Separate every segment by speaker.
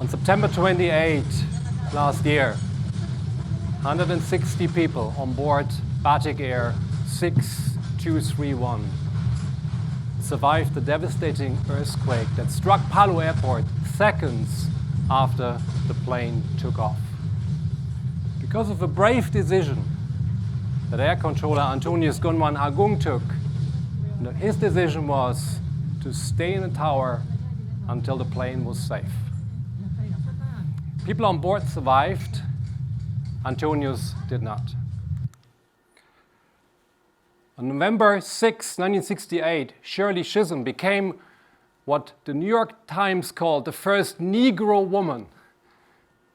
Speaker 1: On September 28 last year, 160 people on board Batik Air 6231 survived the devastating earthquake that struck Palu Airport seconds after the plane took off. Because of a brave decision that Air Controller Antonius Gunwan Agung took, his decision was to stay in the tower until the plane was safe. People on board survived. Antonius did not. On November 6, 1968, Shirley Chisholm became what the New York Times called the first Negro woman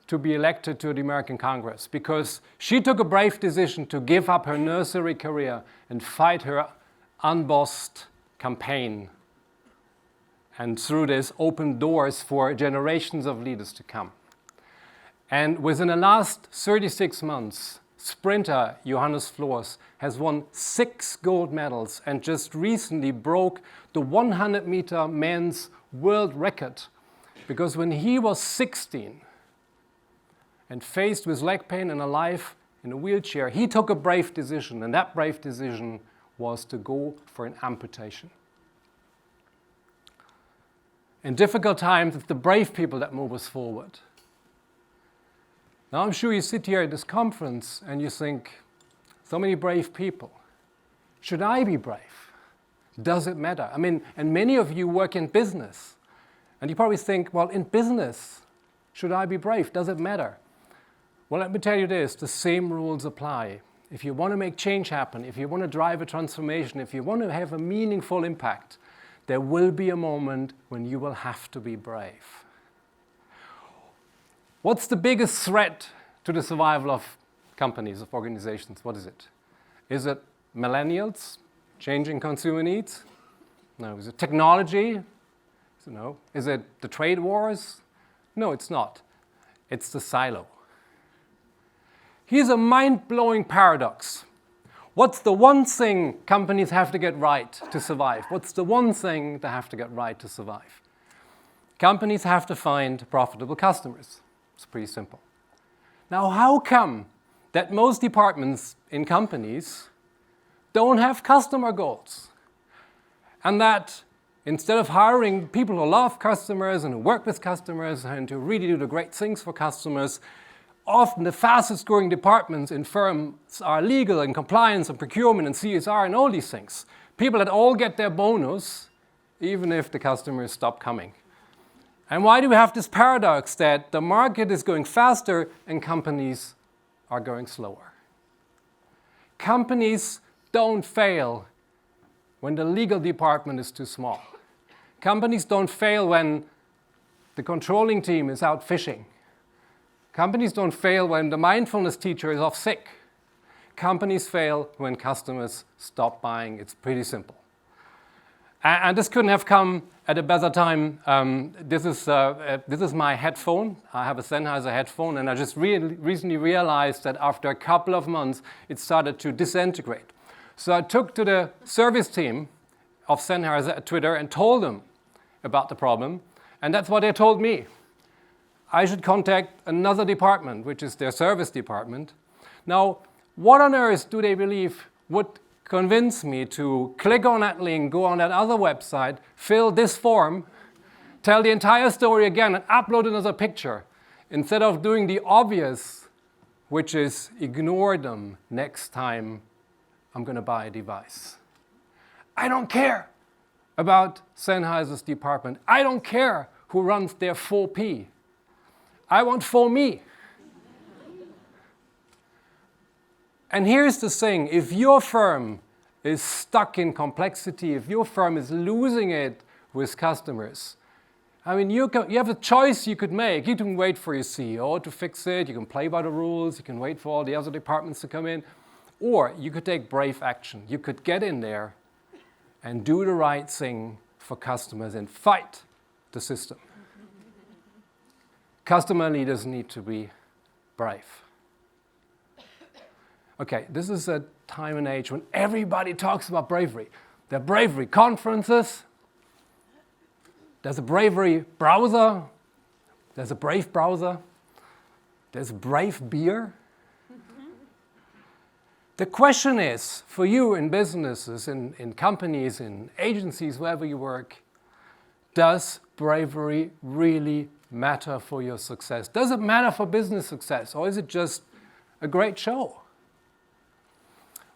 Speaker 1: to be elected to the American Congress, because she took a brave decision to give up her nursery career and fight her unbossed campaign, and through this opened doors for generations of leaders to come. And within the last 36 months, sprinter Johannes Floors has won 6 gold medals and just recently broke the 100-meter men's world record, because when he was 16 and faced with leg pain and a life in a wheelchair, he took a brave decision, and that brave decision was to go for an amputation. In difficult times, it's the brave people that move us forward. Now, I'm sure you sit here at this conference and you think, so many brave people. Should I be brave? Does it matter? I mean, and many of you work in business. And you probably think, well, in business, should I be brave? Does it matter? Well, let me tell you this, the same rules apply. If you want to make change happen, if you want to drive a transformation, if you want to have a meaningful impact, there will be a moment when you will have to be brave. What's the biggest threat to the survival of companies, of organizations? What is it? Is it millennials changing consumer needs? No. Is it technology? No. Is it the trade wars? No, it's not. It's the silo. Here's a mind-blowing paradox. What's the one thing companies have to get right to survive? What's the one thing they have to get right to survive? Companies have to find profitable customers. It's pretty simple. Now, how come that most departments in companies don't have customer goals? And that instead of hiring people who love customers and who work with customers and who really do the great things for customers, often the fastest growing departments in firms are legal and compliance and procurement and CSR and all these things. People that all get their bonus even if the customers stop coming. And why do we have this paradox that the market is going faster and companies are going slower? Companies don't fail when the legal department is too small. Companies don't fail when the controlling team is out fishing. Companies don't fail when the mindfulness teacher is off sick. Companies fail when customers stop buying. It's pretty simple. And this couldn't have come at a better time. This is my headphone. I have a Sennheiser headphone, and I just recently realized that after a couple of months, it started to disintegrate. So I took to the service team of Sennheiser at Twitter and told them about the problem, and that's what they told me. I should contact another department, which is their service department. Now, what on earth do they believe would convince me to click on that link, go on that other website, fill this form, tell the entire story again, and upload another picture, instead of doing the obvious, which is ignore them next time I'm going to buy a device. I don't care about Sennheiser's department. I don't care who runs their 4P. I want 4Me. And here's the thing, if your firm is stuck in complexity, if your firm is losing it with customers, I mean, you have a choice you could make. You can wait for your CEO to fix it, you can play by the rules, you can wait for all the other departments to come in, or you could take brave action. You could get in there and do the right thing for customers and fight the system. Customer leaders need to be brave. Okay, this is a time and age when everybody talks about bravery. There are bravery conferences, there's a bravery browser, There's a Brave browser. There's Brave beer. The question is, for you in businesses, in companies, in agencies, wherever you work, does bravery really matter for your success? Does it matter for business success, or is it just a great show?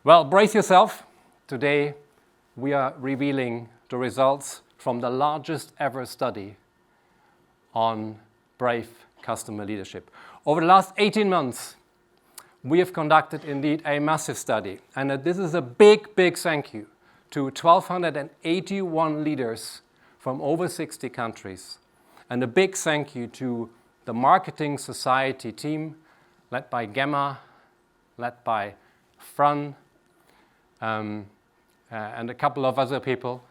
Speaker 1: Well, brace yourself. Today, we are revealing the results from the largest ever study on brave customer leadership. Over the last 18 months, we have conducted indeed a massive study, and this is a big, big thank you to 1,281 leaders from over 60 countries, and a big thank you to the Marketing Society team led by Gemma, led by Fran, and a couple of other people.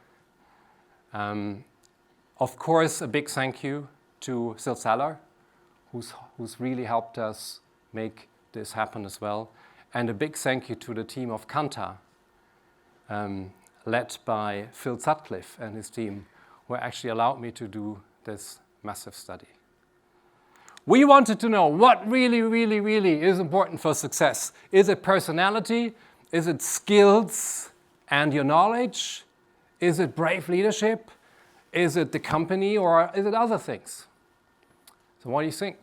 Speaker 1: Of course, a big thank you to Sil Saller, who's really helped us make this happen as well. And a big thank you to the team of Kantar, led by Phil Sutcliffe and his team, who actually allowed me to do this massive study. We wanted to know what really, really, really is important for success. Is it personality? Is it skills and your knowledge? Is it brave leadership? Is it the company, or is it other things? So what do you think?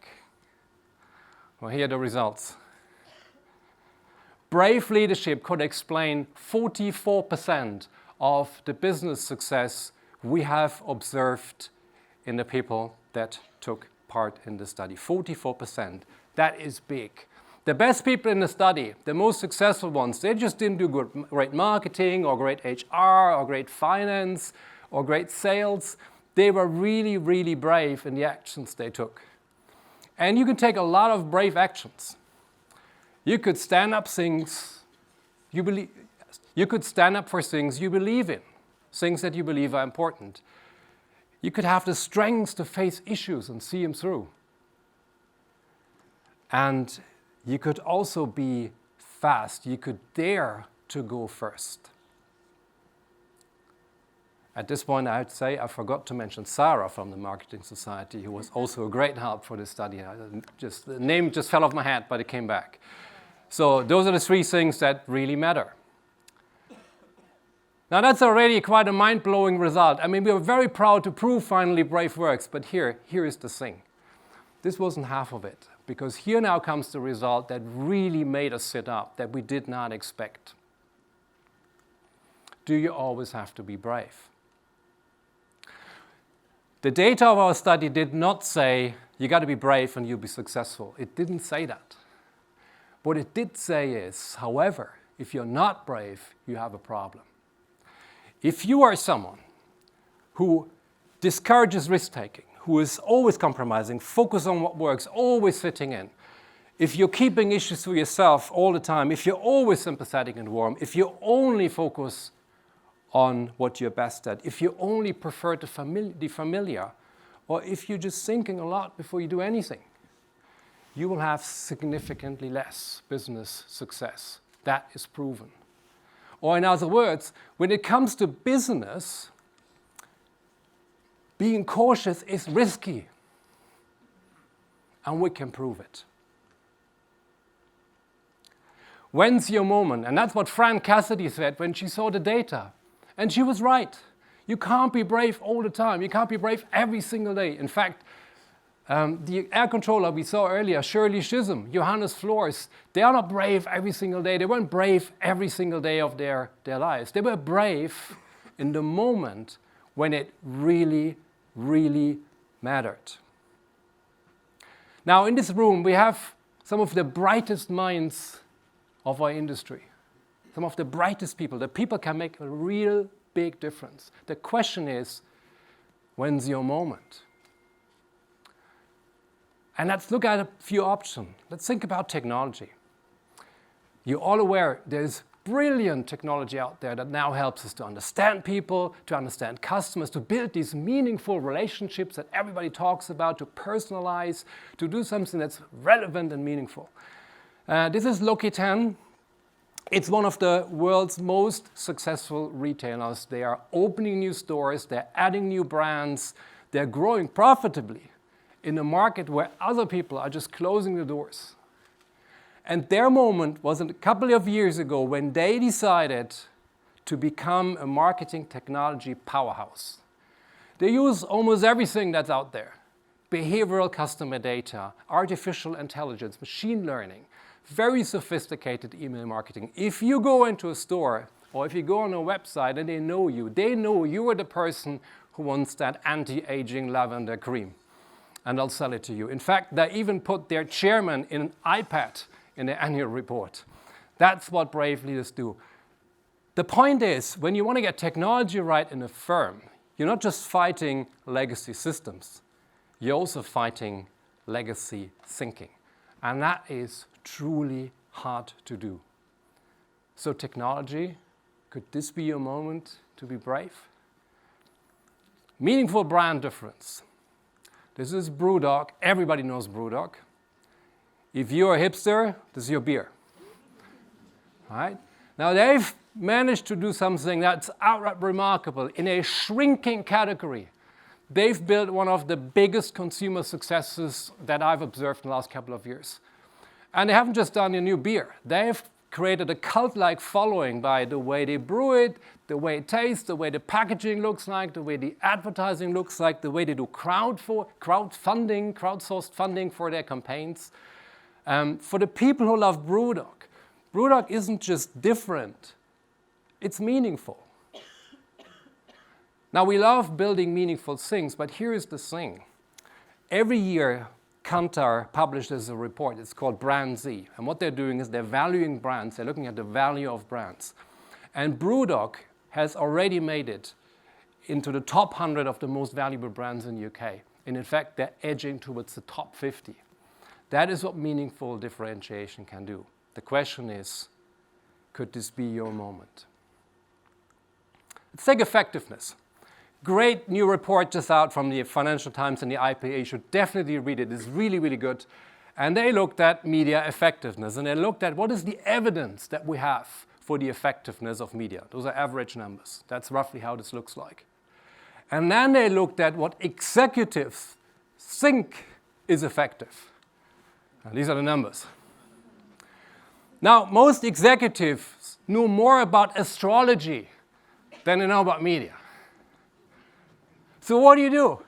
Speaker 1: Well, here are the results. Brave leadership could explain 44% of the business success we have observed in the people that took part in the study. 44%. That is big. The best people in the study, the most successful ones, they just didn't do great marketing or great HR or great finance or great sales. They were really, really brave in the actions they took. And you can take a lot of brave actions. You could stand up things you believe. You could stand up for things you believe in, things that you believe are important. You could have the strength to face issues and see them through. And you could also be fast. You could dare to go first. At this point, I would say I forgot to mention Sarah from the Marketing Society, who was also a great help for this study. The name just fell off my head, but it came back. So those are the three things that really matter. Now that's already quite a mind-blowing result. I mean, we are very proud to prove finally brave works, but here is the thing. This wasn't half of it, because here now comes the result that really made us sit up, that we did not expect. Do you always have to be brave? The data of our study did not say, you got to be brave and you'll be successful. It didn't say that. What it did say is, however, if you're not brave, you have a problem. If you are someone who discourages risk-taking, who is always compromising, focus on what works, always fitting in, if you're keeping issues to yourself all the time, if you're always sympathetic and warm, if you only focus on what you're best at, if you only prefer the familiar, or if you're just thinking a lot before you do anything, you will have significantly less business success. That is proven. Or in other words, when it comes to business, being cautious is risky. And we can prove it. When's your moment? And that's what Fran Cassidy said when she saw the data. And she was right. You can't be brave all the time. You can't be brave every single day. In fact, the air controller we saw earlier, Shirley Chisholm, Johannes Flores, they are not brave every single day. They weren't brave every single day of their lives. They were brave in the moment when it really, really mattered. Now, in this room, we have some of the brightest minds of our industry. Some of the brightest people. The people can make a real big difference. The question is, when's your moment? And let's look at a few options. Let's think about technology. You're all aware there's brilliant technology out there that now helps us to understand people, to understand customers, to build these meaningful relationships that everybody talks about, to personalize, to do something that's relevant and meaningful. This is Loki10. It's one of the world's most successful retailers. They are opening new stores, they're adding new brands, they're growing profitably. in a market where other people are just closing the doors. And their moment was a couple of years ago when they decided to become a marketing technology powerhouse. They use almost everything that's out there. Behavioral customer data, artificial intelligence, machine learning, very sophisticated email marketing. If you go into a store or if you go on a website and they know you are the person who wants that anti-aging lavender cream, and they'll sell it to you. In fact, they even put their chairman in an iPad in their annual report. That's what brave leaders do. The point is, when you want to get technology right in a firm, you're not just fighting legacy systems, you're also fighting legacy thinking. And that is truly hard to do. So technology, could this be your moment to be brave? Meaningful brand difference. This is BrewDog. Everybody knows BrewDog. If you're a hipster, this is your beer. Right? Now they've managed to do something that's outright remarkable in a shrinking category. They've built one of the biggest consumer successes that I've observed in the last couple of years. And they haven't just done a new beer. They've created a cult-like following by the way they brew it, the way it tastes, the way the packaging looks like, the way the advertising looks like, the way they do crowdsourced funding for their campaigns. For the people who love BrewDog, BrewDog isn't just different, it's meaningful. Now, we love building meaningful things, but here is the thing. Every year, Kantar publishes a report. It's called Brand Z. And what they're doing is they're valuing brands. They're looking at the value of brands. And BrewDog has already made it into the top 100 of the most valuable brands in the UK. And in fact, they're edging towards the top 50. That is what meaningful differentiation can do. The question is, could this be your moment? Let's take effectiveness. Great new report just out from the Financial Times and the IPA. You should definitely read it. It's really, really good. And they looked at media effectiveness. And they looked at what is the evidence that we have for the effectiveness of media. Those are average numbers. That's roughly how this looks like. And then they looked at what executives think is effective. And these are the numbers. Now, most executives know more about astrology than they know about media. So what do?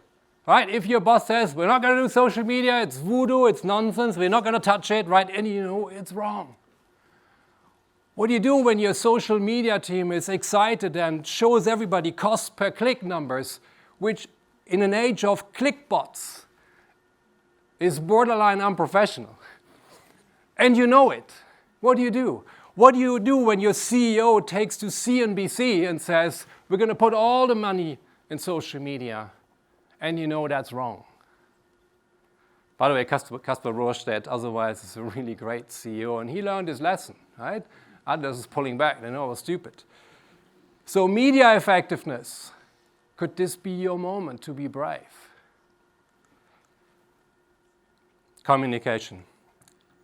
Speaker 1: Right? If your boss says, we're not going to do social media, it's voodoo, it's nonsense, we're not going to touch it, right? And you know it's wrong. What do you do when your social media team is excited and shows everybody cost per click numbers, which in an age of click bots is borderline unprofessional? And you know it. What do you do? What do you do when your CEO takes to CNBC and says, we're going to put all the money in social media, and you know that's wrong? By the way, Kasper Rohrstedt otherwise is a really great CEO, and he learned his lesson, right? Others is pulling back, they know it was stupid. So media effectiveness, could this be your moment to be brave? Communication.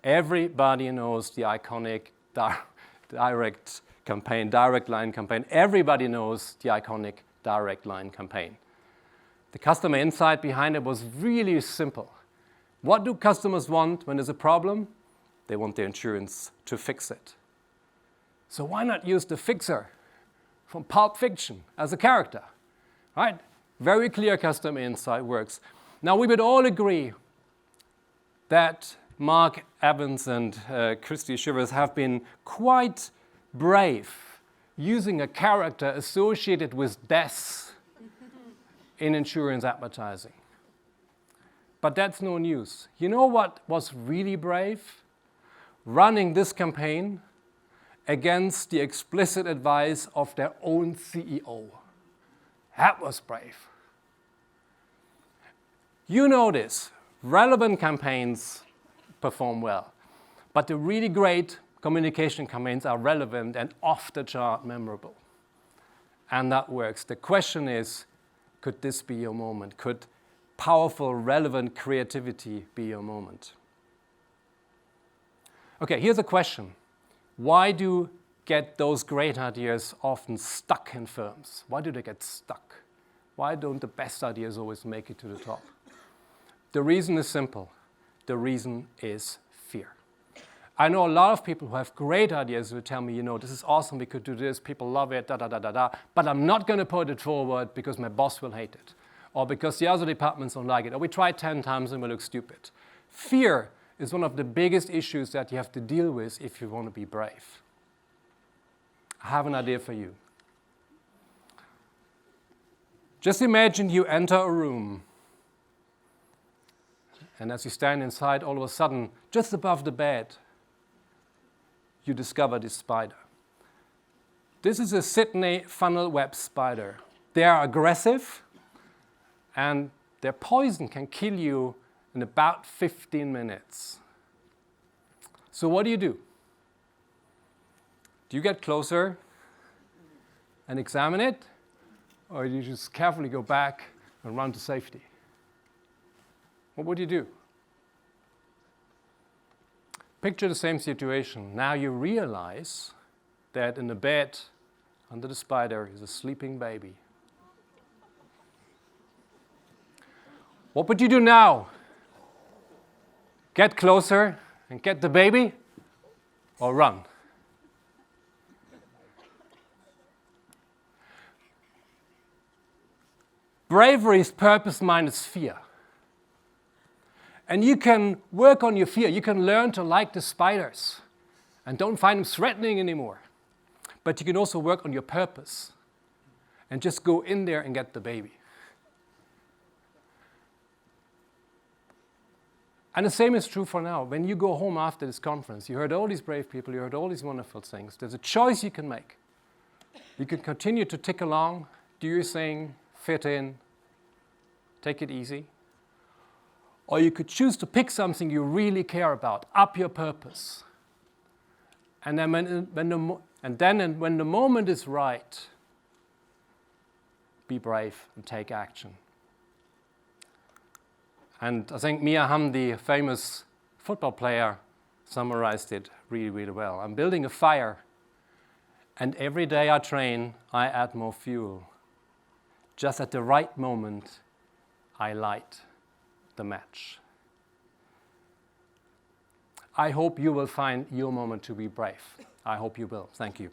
Speaker 1: Everybody knows the iconic direct campaign, direct line campaign. Everybody knows the iconic direct line campaign. The customer insight behind it was really simple. What do customers want when there's a problem? They want their insurance to fix it. So why not use the fixer from Pulp Fiction as a character? Right? Very clear customer insight works. Now we would all agree that Mark Evans and Christy Shivers have been quite brave using a character associated with death in insurance advertising. But that's no news. You know what was really brave? Running this campaign against the explicit advice of their own CEO. That was brave. You know this. Relevant campaigns perform well. But the really great communication campaigns are relevant and off the chart memorable. And that works. The question is, could this be your moment? Could powerful, relevant creativity be your moment? Okay, here's a question. Why do get those great ideas often stuck in firms? Why do they get stuck? Why don't the best ideas always make it to the top? The reason is simple. The reason is fear. I know a lot of people who have great ideas who tell me, you know, this is awesome, we could do this, people love it, but I'm not going to put it forward because my boss will hate it, or because the other departments don't like it, or we tried 10 times and we look stupid. Fear is one of the biggest issues that you have to deal with if you want to be brave. I have an idea for you. Just imagine you enter a room, and as you stand inside, all of a sudden, just above the bed, you discover this spider. This is a Sydney funnel web spider. They are aggressive, and their poison can kill you in about 15 minutes. So what do? Do you get closer and examine it, or do you just carefully go back and run to safety? What would you do? Picture the same situation. Now you realize that in the bed under the spider is a sleeping baby. What would you do now? Get closer and get the baby, or run? Bravery is purpose minus fear. And you can work on your fear. You can learn to like the spiders and don't find them threatening anymore. But you can also work on your purpose and just go in there and get the baby. And the same is true for now. When you go home after this conference, you heard all these brave people, you heard all these wonderful things. There's a choice you can make. You can continue to tick along, do your thing, fit in, take it easy. Or you could choose to pick something you really care about, up your purpose. And then when the moment is right, be brave and take action. And I think Mia Hamm, the famous football player, summarized it really, really well. I'm building a fire, and every day I train, I add more fuel. Just at the right moment, I light the match. I hope you will find your moment to be brave. I hope you will. Thank you.